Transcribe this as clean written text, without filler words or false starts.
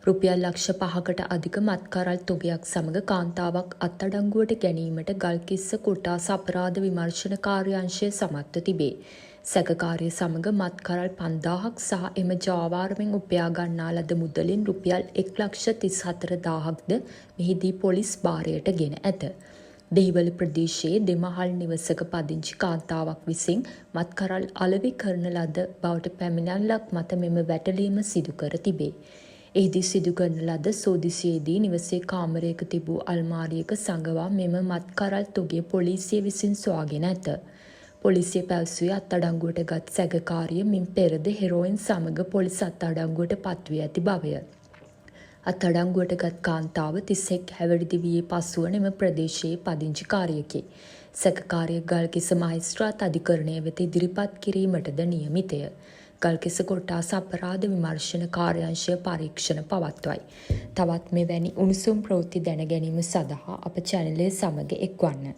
රුපියල් ලක්ෂ 5කට අධික මත්කරල් තොගයක් සමග කාන්තාවක් අත්අඩංගුවට ගැනීමට ගල්කිස්ස කොට්ටාස අපරාධ විමර්ශන කාර්යාංශය සමත්ව තිබේ. සැකකාරිය සමග මත්කරල් 5000ක් සහ එම ජාවාරමෙන් උපයා ගන්නා ලද මුදලින් රුපියල් 1,34,000ක්ද මෙහිදී පොලිස් භාරයට ගෙන ඇත. දෙහිවල ප්‍රදේශයේ දෙමහල් නිවසක පදිංචි කාන්තාවක් විසින් මත්කරල් අලෙවි කරන ලද බවට පැමිණිල්ලක් මත මෙම වැටලීම සිදු කර තිබේ. එහිදී සිදු කරන ලද සෝදිසියේදී නිවසේ කාමරයක තිබූ අල්මාරියක සඟවා මෙම මත්කරල් තොගය පොලිසිය විසින් සොයාගෙන ඇත. පොලිසිය පැවසුවේ අත්අඩංගුවට ගත් සැකකාරිය මින් පෙරද හෙරෝයින් සමග පොලිස් අත්අඩංගුවට පත්වී ඇති බවය. අත්අඩංගුවට ගත් කාන්තාව 31 හැවිරිදි වියේ පසුවන එම ප්‍රදේශයේ පදිංචිකාරියකි. සැකකාරිය ගල්කිස්ස මහේස්ත්‍රාත් අධිකරණය වෙත ඉදිරිපත් කිරීමටද නියමිතය. ගල්කිස්ස කොට්ටාස අපරාධ විමර්ශන කාර්යාංශය පරීක්ෂණ පවත්වයි. තවත් මෙවැනි උණුසුම් ප්‍රවෘත්ති දැන ගැනීම සඳහා අප චැනලය සමග එක්වන්න.